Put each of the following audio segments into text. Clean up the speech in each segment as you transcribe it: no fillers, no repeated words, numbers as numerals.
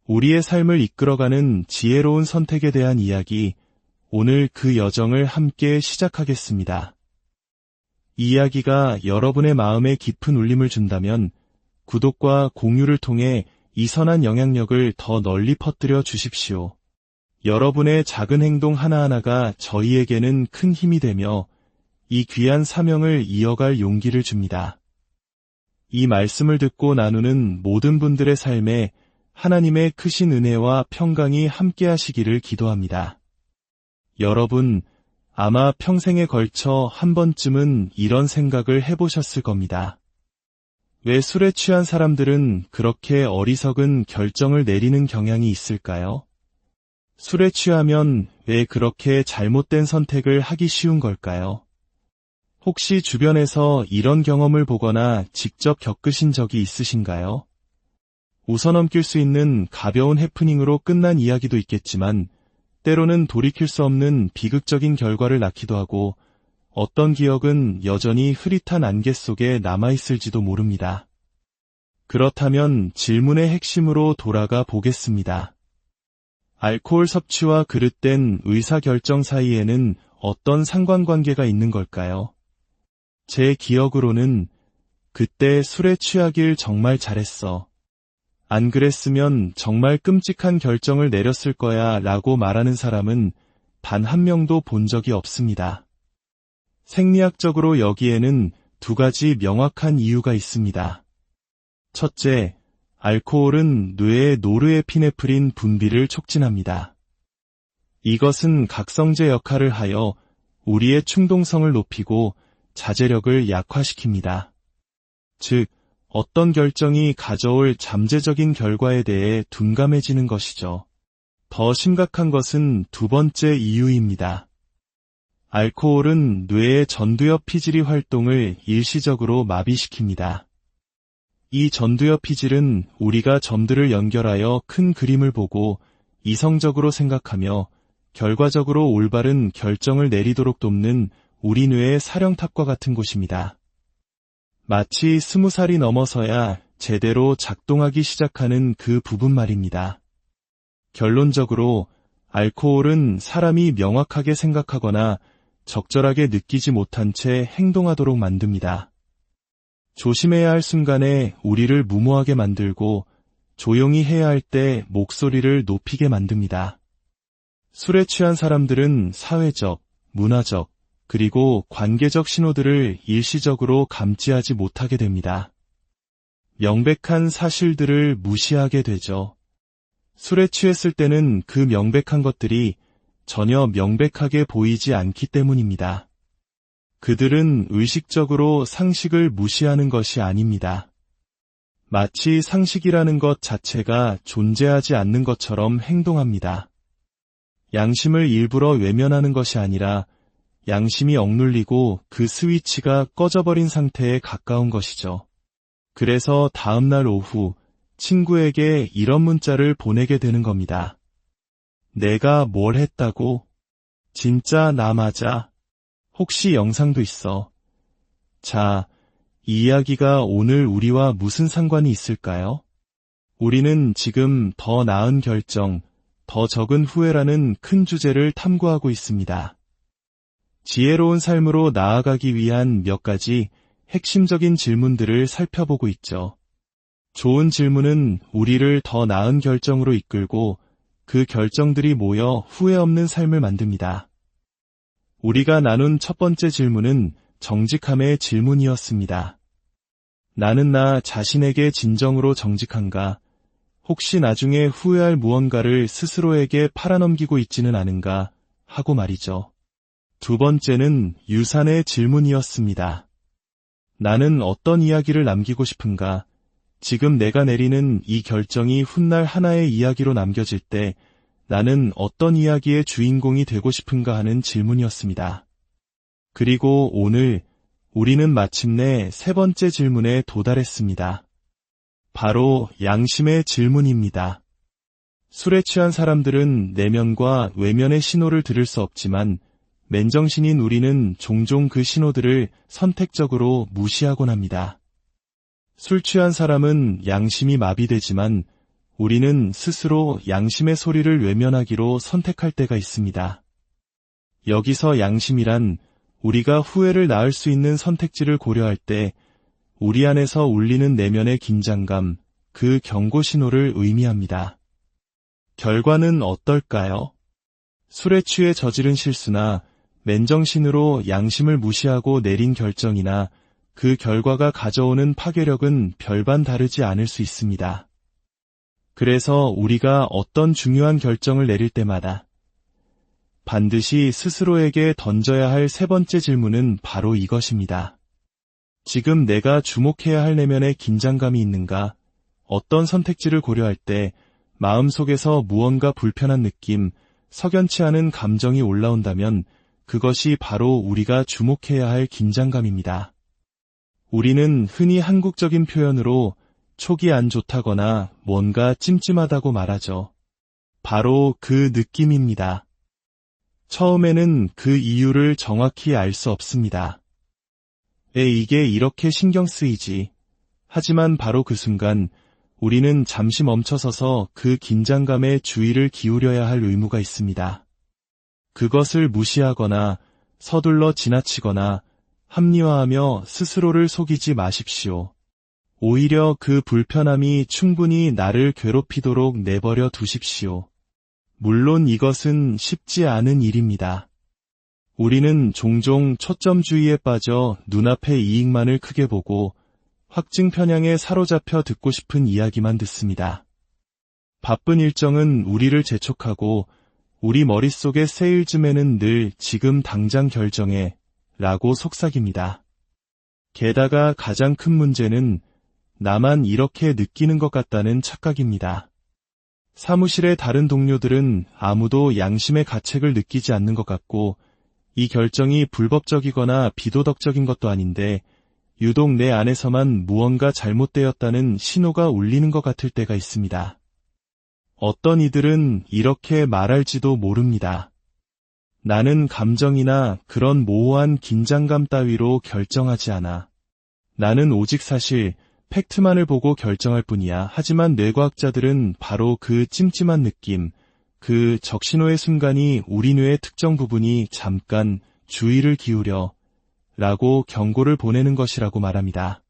우리의 삶을 이끌어가는 지혜로운 선택에 대한 이야기, 오늘 그 여정을 함께 시작하겠습니다. 이 이야기가 여러분의 마음에 깊은 울림을 준다면 구독과 공유를 통해 이 선한 영향력을 더 널리 퍼뜨려 주십시오. 여러분의 작은 행동 하나하나가 저희에게는 큰 힘이 되며 이 귀한 사명을 이어갈 용기를 줍니다. 이 말씀을 듣고 나누는 모든 분들의 삶에 하나님의 크신 은혜와 평강이 함께 하시기를 기도합니다. 여러분, 아마 평생에 걸쳐 한 번쯤은 이런 생각을 해보셨을 겁니다. 왜 술에 취한 사람들은 그렇게 어리석은 결정을 내리는 경향이 있을까요? 술에 취하면 왜 그렇게 잘못된 선택을 하기 쉬운 걸까요? 혹시 주변에서 이런 경험을 보거나 직접 겪으신 적이 있으신가요? 웃어넘길 수 있는 가벼운 해프닝으로 끝난 이야기도 있겠지만 때로는 돌이킬 수 없는 비극적인 결과를 낳기도 하고 어떤 기억은 여전히 흐릿한 안개 속에 남아있을지도 모릅니다. 그렇다면 질문의 핵심으로 돌아가 보겠습니다. 알코올 섭취와 그릇된 의사결정 사이에는 어떤 상관관계가 있는 걸까요? 제 기억으로는 그때 술에 취하길 정말 잘했어. 안 그랬으면 정말 끔찍한 결정을 내렸을 거야 라고 말하는 사람은 단 한 명도 본 적이 없습니다. 생리학적으로 여기에는 두 가지 명확한 이유가 있습니다. 첫째, 알코올은 뇌의 노르에피네프린 분비를 촉진합니다. 이것은 각성제 역할을 하여 우리의 충동성을 높이고 자제력을 약화시킵니다. 즉, 어떤 결정이 가져올 잠재적인 결과에 대해 둔감해지는 것이죠. 더 심각한 것은 두 번째 이유입니다. 알코올은 뇌의 전두엽 피질이 활동을 일시적으로 마비시킵니다. 이 전두엽 피질은 우리가 점들을 연결하여 큰 그림을 보고 이성적으로 생각하며 결과적으로 올바른 결정을 내리도록 돕는 우리 뇌의 사령탑과 같은 곳입니다. 마치 20살이 넘어서야 제대로 작동하기 시작하는 그 부분 말입니다. 결론적으로 알코올은 사람이 명확하게 생각하거나 적절하게 느끼지 못한 채 행동하도록 만듭니다. 조심해야 할 순간에 우리를 무모하게 만들고 조용히 해야 할 때 목소리를 높이게 만듭니다. 술에 취한 사람들은 사회적, 문화적, 그리고 관계적 신호들을 일시적으로 감지하지 못하게 됩니다. 명백한 사실들을 무시하게 되죠. 술에 취했을 때는 그 명백한 것들이 전혀 명백하게 보이지 않기 때문입니다. 그들은 의식적으로 상식을 무시하는 것이 아닙니다. 마치 상식이라는 것 자체가 존재하지 않는 것처럼 행동합니다. 양심을 일부러 외면하는 것이 아니라 양심이 억눌리고 그 스위치가 꺼져버린 상태에 가까운 것이죠. 그래서 다음날 오후 친구에게 이런 문자를 보내게 되는 겁니다. 내가 뭘 했다고? 진짜 나 맞아? 혹시 영상도 있어? 자, 이 이야기가 오늘 우리와 무슨 상관이 있을까요? 우리는 지금 더 나은 결정, 더 적은 후회라는 큰 주제를 탐구하고 있습니다. 지혜로운 삶으로 나아가기 위한 몇 가지 핵심적인 질문들을 살펴보고 있죠. 좋은 질문은 우리를 더 나은 결정으로 이끌고 그 결정들이 모여 후회 없는 삶을 만듭니다. 우리가 나눈 첫 번째 질문은 정직함의 질문이었습니다. 나는 나 자신에게 진정으로 정직한가? 혹시 나중에 후회할 무언가를 스스로에게 팔아넘기고 있지는 않은가? 하고 말이죠. 두 번째는 유산의 질문이었습니다. 나는 어떤 이야기를 남기고 싶은가? 지금 내가 내리는 이 결정이 훗날 하나의 이야기로 남겨질 때 나는 어떤 이야기의 주인공이 되고 싶은가 하는 질문이었습니다. 그리고 오늘 우리는 마침내 세 번째 질문에 도달했습니다. 바로 양심의 질문입니다. 술에 취한 사람들은 내면과 외면의 신호를 들을 수 없지만 맨정신인 우리는 종종 그 신호들을 선택적으로 무시하곤 합니다. 술 취한 사람은 양심이 마비되지만 우리는 스스로 양심의 소리를 외면하기로 선택할 때가 있습니다. 여기서 양심이란 우리가 후회를 낳을 수 있는 선택지를 고려할 때 우리 안에서 울리는 내면의 긴장감, 그 경고 신호를 의미합니다. 결과는 어떨까요? 술에 취해 저지른 실수나 맨정신으로 양심을 무시하고 내린 결정이나 그 결과가 가져오는 파괴력은 별반 다르지 않을 수 있습니다. 그래서 우리가 어떤 중요한 결정을 내릴 때마다 반드시 스스로에게 던져야 할 세 번째 질문은 바로 이것입니다. 지금 내가 주목해야 할 내면의 긴장감이 있는가? 어떤 선택지를 고려할 때 마음속에서 무언가 불편한 느낌, 석연치 않은 감정이 올라온다면 그것이 바로 우리가 주목해야 할 긴장감입니다. 우리는 흔히 한국적인 표현으로 촉이 안 좋다거나 뭔가 찜찜하다고 말하죠. 바로 그 느낌입니다. 처음에는 그 이유를 정확히 알 수 없습니다. 왜 이게 이렇게 신경 쓰이지? 하지만 바로 그 순간 우리는 잠시 멈춰서서 그 긴장감에 주의를 기울여야 할 의무가 있습니다. 그것을 무시하거나 서둘러 지나치거나 합리화하며 스스로를 속이지 마십시오. 오히려 그 불편함이 충분히 나를 괴롭히도록 내버려 두십시오. 물론 이것은 쉽지 않은 일입니다. 우리는 종종 초점주의에 빠져 눈앞의 이익만을 크게 보고 확증 편향에 사로잡혀 듣고 싶은 이야기만 듣습니다. 바쁜 일정은 우리를 재촉하고 우리 머릿속의 세일즈맨은 늘 지금 당장 결정해 라고 속삭입니다. 게다가 가장 큰 문제는 나만 이렇게 느끼는 것 같다는 착각입니다. 사무실의 다른 동료들은 아무도 양심의 가책을 느끼지 않는 것 같고 이 결정이 불법적이거나 비도덕적인 것도 아닌데 유독 내 안에서만 무언가 잘못되었다는 신호가 울리는 것 같을 때가 있습니다. 어떤 이들은 이렇게 말할지도 모릅니다. 나는 감정이나 그런 모호한 긴장감 따위로 결정하지 않아. 나는 오직 사실, 팩트만을 보고 결정할 뿐이야. 하지만 뇌과학자들은 바로 그 찜찜한 느낌, 그 적신호의 순간이 우리 뇌의 특정 부분이 잠깐 주의를 기울여 라고 경고를 보내는 것이라고 말합니다.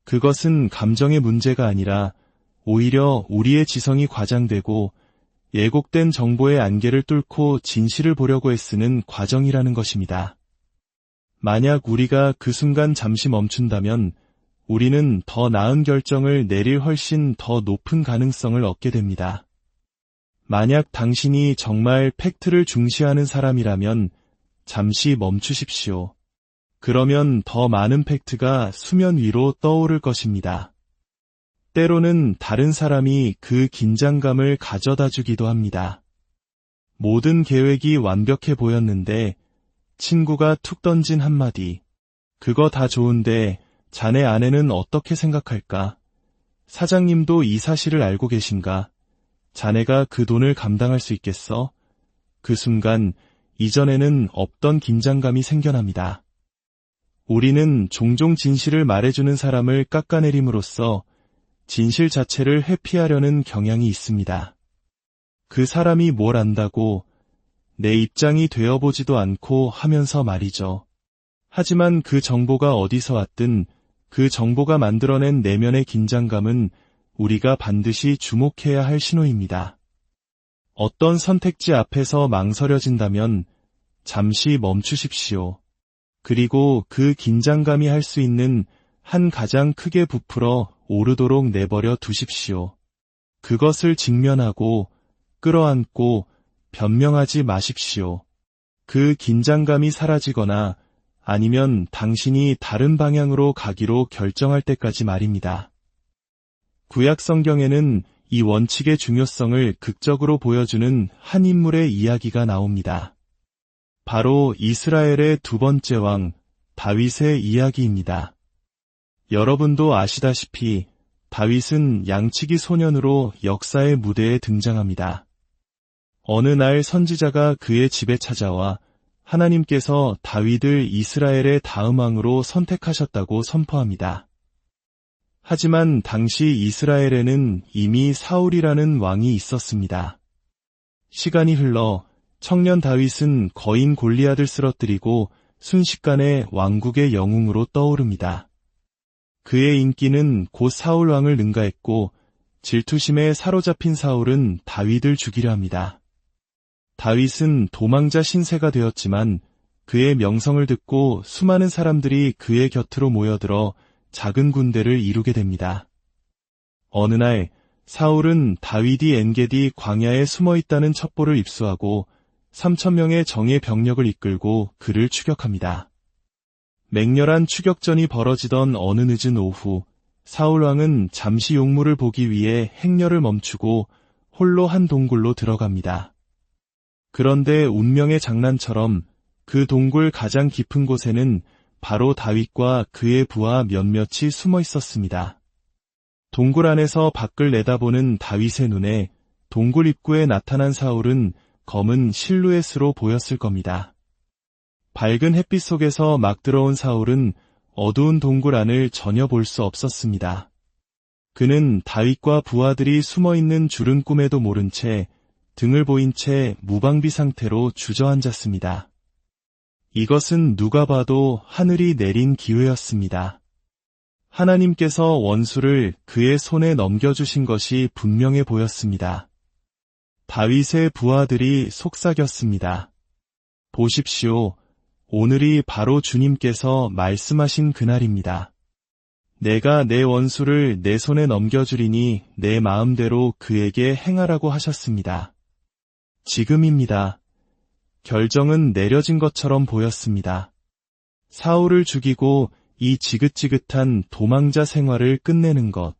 그것은 감정의 문제가 아니라 오히려 우리의 지성이 과장되고 예곡된 정보의 안개를 뚫고 진실을 보려고 애쓰는 과정이라는 것입니다. 만약 우리가 그 순간 잠시 멈춘다면 우리는 더 나은 결정을 내릴 훨씬 더 높은 가능성을 얻게 됩니다. 만약 당신이 정말 팩트를 중시하는 사람이라면 잠시 멈추십시오. 그러면 더 많은 팩트가 수면 위로 떠오를 것입니다. 때로는 다른 사람이 그 긴장감을 가져다 주기도 합니다. 모든 계획이 완벽해 보였는데 친구가 툭 던진 한마디. 그거 다 좋은데 자네 아내는 어떻게 생각할까? 사장님도 이 사실을 알고 계신가? 자네가 그 돈을 감당할 수 있겠어? 그 순간 이전에는 없던 긴장감이 생겨납니다. 우리는 종종 진실을 말해주는 사람을 깎아내림으로써 진실 자체를 회피하려는 경향이 있습니다. 그 사람이 뭘 안다고 내 입장이 되어보지도 않고 하면서 말이죠. 하지만 그 정보가 어디서 왔든 그 정보가 만들어낸 내면의 긴장감은 우리가 반드시 주목해야 할 신호입니다. 어떤 선택지 앞에서 망설여진다면 잠시 멈추십시오. 그리고 그 긴장감이 할 수 있는 한 가장 크게 부풀어 오르도록 내버려 두십시오. 그것을 직면하고 끌어안고 변명하지 마십시오. 그 긴장감이 사라지거나 아니면 당신이 다른 방향으로 가기로 결정할 때까지 말입니다. 구약 성경에는 이 원칙의 중요성을 극적으로 보여주는 한 인물의 이야기가 나옵니다. 바로 이스라엘의 두 번째 왕, 다윗의 이야기입니다. 여러분도 아시다시피 다윗은 양치기 소년으로 역사의 무대에 등장합니다. 어느 날 선지자가 그의 집에 찾아와 하나님께서 다윗을 이스라엘의 다음 왕으로 선택하셨다고 선포합니다. 하지만 당시 이스라엘에는 이미 사울이라는 왕이 있었습니다. 시간이 흘러 청년 다윗은 거인 골리앗을 쓰러뜨리고 순식간에 왕국의 영웅으로 떠오릅니다. 그의 인기는 곧 사울 왕을 능가했고 질투심에 사로잡힌 사울은 다윗을 죽이려 합니다. 다윗은 도망자 신세가 되었지만 그의 명성을 듣고 수많은 사람들이 그의 곁으로 모여들어 작은 군대를 이루게 됩니다. 어느 날 사울은 다윗이 엔게디 광야에 숨어있다는 첩보를 입수하고 3,000명의 정예 병력을 이끌고 그를 추격합니다. 맹렬한 추격전이 벌어지던 어느 늦은 오후, 사울왕은 잠시 용무를 보기 위해 행렬을 멈추고 홀로 한 동굴로 들어갑니다. 그런데 운명의 장난처럼 그 동굴 가장 깊은 곳에는 바로 다윗과 그의 부하 몇몇이 숨어 있었습니다. 동굴 안에서 밖을 내다보는 다윗의 눈에 동굴 입구에 나타난 사울은 검은 실루엣으로 보였을 겁니다. 밝은 햇빛 속에서 막 들어온 사울은 어두운 동굴 안을 전혀 볼 수 없었습니다. 그는 다윗과 부하들이 숨어있는 줄은 꿈에도 모른 채 등을 보인 채 무방비 상태로 주저앉았습니다. 이것은 누가 봐도 하늘이 내린 기회였습니다. 하나님께서 원수를 그의 손에 넘겨주신 것이 분명해 보였습니다. 다윗의 부하들이 속삭였습니다. 보십시오. 오늘이 바로 주님께서 말씀하신 그날입니다. 내가 내 원수를 내 손에 넘겨주리니 내 마음대로 그에게 행하라고 하셨습니다. 지금입니다. 결정은 내려진 것처럼 보였습니다. 사울을 죽이고 이 지긋지긋한 도망자 생활을 끝내는 것.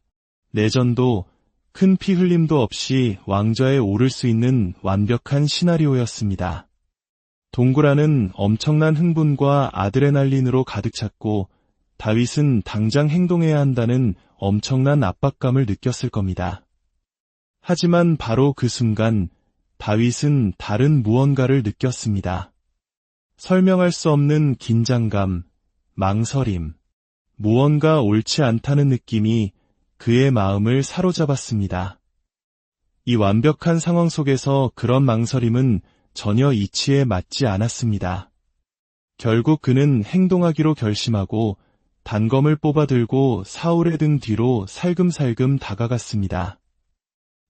내전도 큰 피 흘림도 없이 왕좌에 오를 수 있는 완벽한 시나리오였습니다. 동굴 안은 엄청난 흥분과 아드레날린으로 가득 찼고 다윗은 당장 행동해야 한다는 엄청난 압박감을 느꼈을 겁니다. 하지만 바로 그 순간 다윗은 다른 무언가를 느꼈습니다. 설명할 수 없는 긴장감, 망설임, 무언가 옳지 않다는 느낌이 그의 마음을 사로잡았습니다. 이 완벽한 상황 속에서 그런 망설임은 전혀 이치에 맞지 않았습니다. 결국 그는 행동하기로 결심하고 단검을 뽑아들고 사울의 등 뒤로 살금살금 다가갔습니다.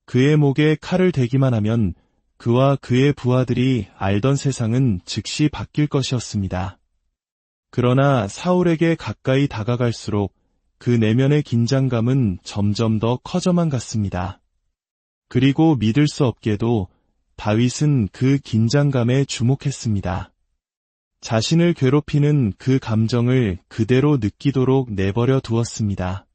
그의 목에 칼을 대기만 하면 그와 그의 부하들이 알던 세상은 즉시 바뀔 것이었습니다. 그러나 사울에게 가까이 다가갈수록 그 내면의 긴장감은 점점 더 커져만 갔습니다. 그리고 믿을 수 없게도 다윗은 그 긴장감에 주목했습니다. 자신을 괴롭히는 그 감정을 그대로 느끼도록 내버려 두었습니다.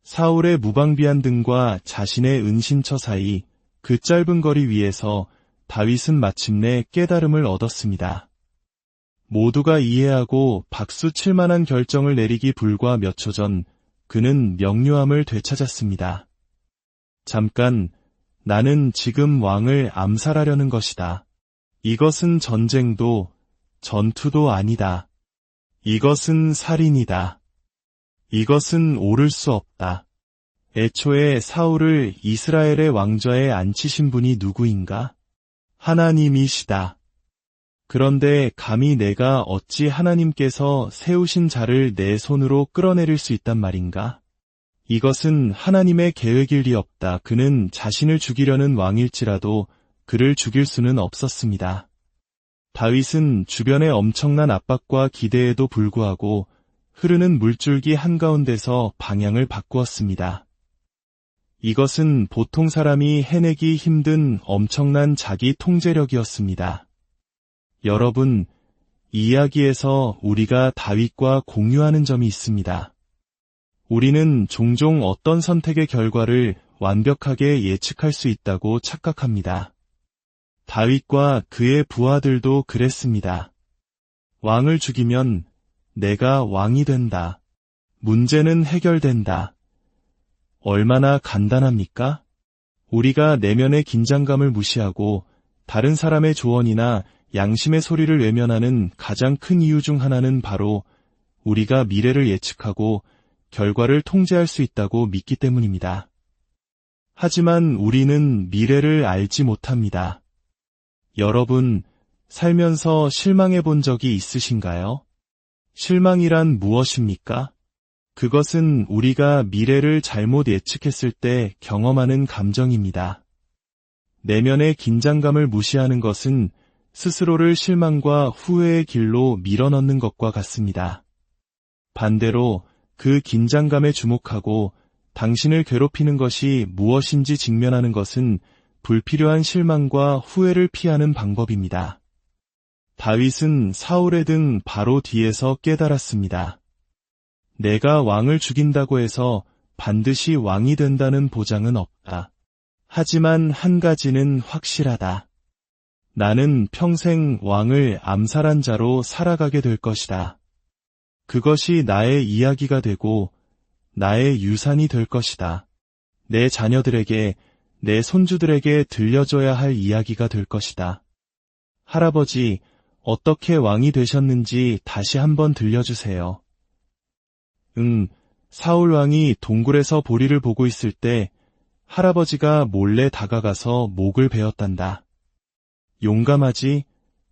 사울의 무방비한 등과 자신의 은신처 사이 그 짧은 거리 위에서 다윗은 마침내 깨달음을 얻었습니다. 모두가 이해하고 박수 칠 만한 결정을 내리기 불과 몇 초 전 그는 명료함을 되찾았습니다. 잠깐, 나는 지금 왕을 암살하려는 것이다. 이것은 전쟁도 전투도 아니다. 이것은 살인이다. 이것은 옳을 수 없다. 애초에 사울을 이스라엘의 왕좌에 앉히신 분이 누구인가? 하나님이시다. 그런데 감히 내가 어찌 하나님께서 세우신 자를 내 손으로 끌어내릴 수 있단 말인가? 이것은 하나님의 계획일 리 없다. 그는 자신을 죽이려는 왕일지라도 그를 죽일 수는 없었습니다. 다윗은 주변의 엄청난 압박과 기대에도 불구하고 흐르는 물줄기 한가운데서 방향을 바꾸었습니다. 이것은 보통 사람이 해내기 힘든 엄청난 자기 통제력이었습니다. 여러분, 이 이야기에서 우리가 다윗과 공유하는 점이 있습니다. 우리는 종종 어떤 선택의 결과를 완벽하게 예측할 수 있다고 착각합니다. 다윗과 그의 부하들도 그랬습니다. 왕을 죽이면 내가 왕이 된다. 문제는 해결된다. 얼마나 간단합니까? 우리가 내면의 긴장감을 무시하고 다른 사람의 조언이나 양심의 소리를 외면하는 가장 큰 이유 중 하나는 바로 우리가 미래를 예측하고 결과를 통제할 수 있다고 믿기 때문입니다. 하지만 우리는 미래를 알지 못합니다. 여러분, 살면서 실망해 본 적이 있으신가요? 실망이란 무엇입니까? 그것은 우리가 미래를 잘못 예측했을 때 경험하는 감정입니다. 내면의 긴장감을 무시하는 것은 스스로를 실망과 후회의 길로 밀어넣는 것과 같습니다. 반대로 그 긴장감에 주목하고 당신을 괴롭히는 것이 무엇인지 직면하는 것은 불필요한 실망과 후회를 피하는 방법입니다. 다윗은 사울의 등 바로 뒤에서 깨달았습니다. 내가 왕을 죽인다고 해서 반드시 왕이 된다는 보장은 없다. 하지만 한 가지는 확실하다. 나는 평생 왕을 암살한 자로 살아가게 될 것이다. 그것이 나의 이야기가 되고 나의 유산이 될 것이다. 내 자녀들에게, 내 손주들에게 들려줘야 할 이야기가 될 것이다. 할아버지, 어떻게 왕이 되셨는지 다시 한번 들려주세요. 사울 왕이 동굴에서 보리를 보고 있을 때 할아버지가 몰래 다가가서 목을 베었단다. 용감하지?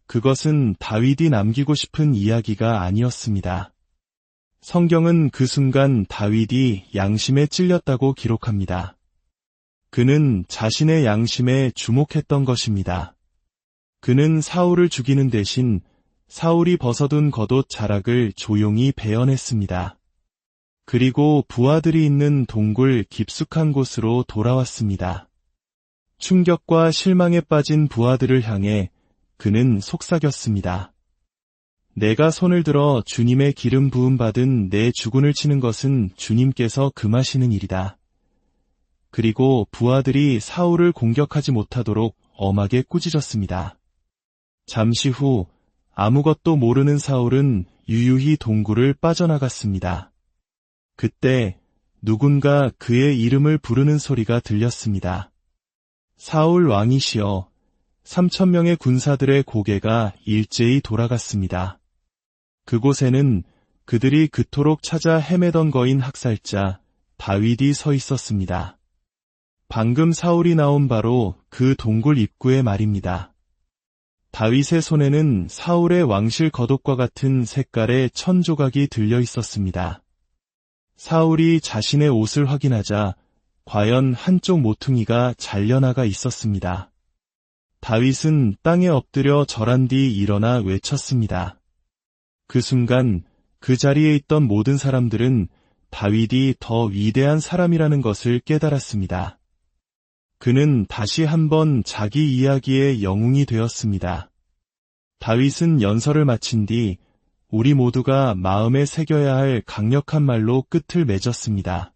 그것은 다윗이 남기고 싶은 이야기가 아니었습니다. 성경은 그 순간 다윗이 양심에 찔렸다고 기록합니다. 그는 자신의 양심에 주목했던 것입니다. 그는 사울을 죽이는 대신 사울이 벗어둔 겉옷 자락을 조용히 베어냈습니다. 그리고 부하들이 있는 동굴 깊숙한 곳으로 돌아왔습니다. 충격과 실망에 빠진 부하들을 향해 그는 속삭였습니다. 내가 손을 들어 주님의 기름 부음 받은 내 주군을 치는 것은 주님께서 금하시는 일이다. 그리고 부하들이 사울을 공격하지 못하도록 엄하게 꾸짖었습니다. 잠시 후 아무것도 모르는 사울은 유유히 동굴을 빠져나갔습니다. 그때 누군가 그의 이름을 부르는 소리가 들렸습니다. 사울 왕이시여, 3,000명의 군사들의 고개가 일제히 돌아갔습니다. 그곳에는 그들이 그토록 찾아 헤매던 거인 학살자 다윗이 서 있었습니다. 방금 사울이 나온 바로 그 동굴 입구에 말입니다. 다윗의 손에는 사울의 왕실 겉옷과 같은 색깔의 1,000조각이 들려 있었습니다. 사울이 자신의 옷을 확인하자 과연 한쪽 모퉁이가 잘려나가 있었습니다. 다윗은 땅에 엎드려 절한 뒤 일어나 외쳤습니다. 그 순간 그 자리에 있던 모든 사람들은 다윗이 더 위대한 사람이라는 것을 깨달았습니다. 그는 다시 한번 자기 이야기의 영웅이 되었습니다. 다윗은 연설을 마친 뒤 우리 모두가 마음에 새겨야 할 강력한 말로 끝을 맺었습니다.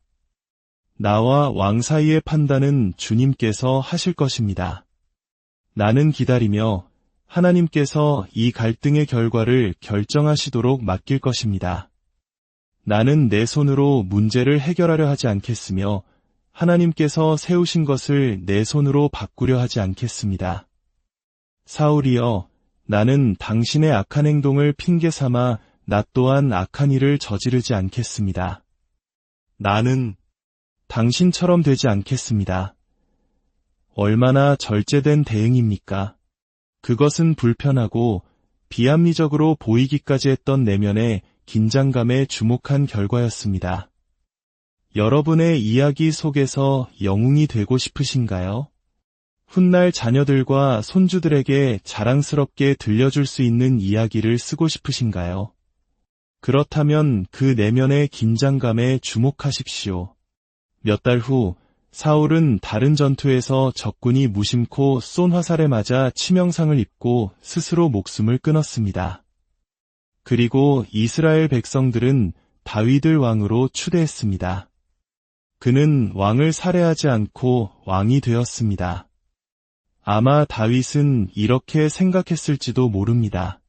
나와 왕 사이의 판단은 주님께서 하실 것입니다. 나는 기다리며 하나님께서 이 갈등의 결과를 결정하시도록 맡길 것입니다. 나는 내 손으로 문제를 해결하려 하지 않겠으며 하나님께서 세우신 것을 내 손으로 바꾸려 하지 않겠습니다. 사울이여, 나는 당신의 악한 행동을 핑계 삼아 나 또한 악한 일을 저지르지 않겠습니다. 나는 당신처럼 되지 않겠습니다. 얼마나 절제된 대응입니까? 그것은 불편하고 비합리적으로 보이기까지 했던 내면의 긴장감에 주목한 결과였습니다. 여러분의 이야기 속에서 영웅이 되고 싶으신가요? 훗날 자녀들과 손주들에게 자랑스럽게 들려줄 수 있는 이야기를 쓰고 싶으신가요? 그렇다면 그 내면의 긴장감에 주목하십시오. 몇 달 후 사울은 다른 전투에서 적군이 무심코 쏜 화살에 맞아 치명상을 입고 스스로 목숨을 끊었습니다. 그리고 이스라엘 백성들은 다윗을 왕으로 추대했습니다. 그는 왕을 살해하지 않고 왕이 되었습니다. 아마 다윗은 이렇게 생각했을지도 모릅니다.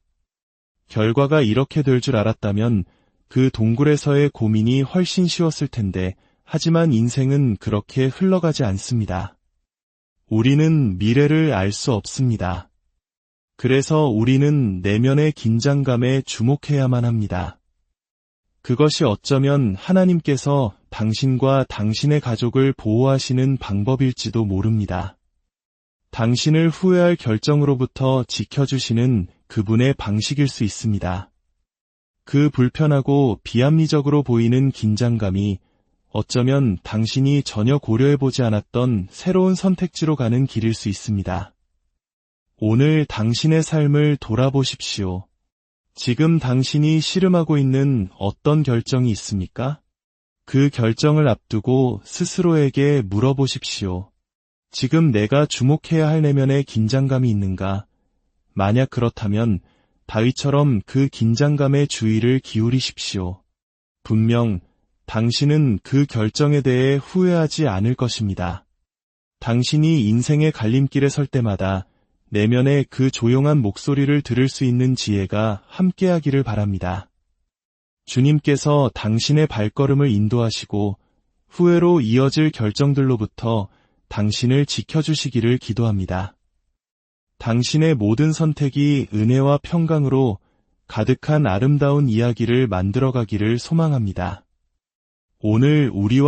결과가 이렇게 될 줄 알았다면 그 동굴에서의 고민이 훨씬 쉬웠을 텐데, 하지만 인생은 그렇게 흘러가지 않습니다. 우리는 미래를 알 수 없습니다. 그래서 우리는 내면의 긴장감에 주목해야만 합니다. 그것이 어쩌면 하나님께서 당신과 당신의 가족을 보호하시는 방법일지도 모릅니다. 당신을 후회할 결정으로부터 지켜주시는 그분의 방식일 수 있습니다. 그 불편하고 비합리적으로 보이는 긴장감이 어쩌면 당신이 전혀 고려해보지 않았던 새로운 선택지로 가는 길일 수 있습니다. 오늘 당신의 삶을 돌아보십시오. 지금 당신이 씨름하고 있는 어떤 결정이 있습니까? 그 결정을 앞두고 스스로에게 물어보십시오. 지금 내가 주목해야 할 내면의 긴장감이 있는가? 만약 그렇다면 다윗처럼 그 긴장감에 주의를 기울이십시오. 분명 당신은 그 결정에 대해 후회하지 않을 것입니다. 당신이 인생의 갈림길에 설 때마다 내면의 그 조용한 목소리를 들을 수 있는 지혜가 함께하기를 바랍니다. 주님께서 당신의 발걸음을 인도하시고 후회로 이어질 결정들로부터 당신을 지켜주시기를 기도합니다. 당신의 모든 선택이 은혜와 평강으로 가득한 아름다운 이야기를 만들어가기를 소망합니다. 오늘 우리와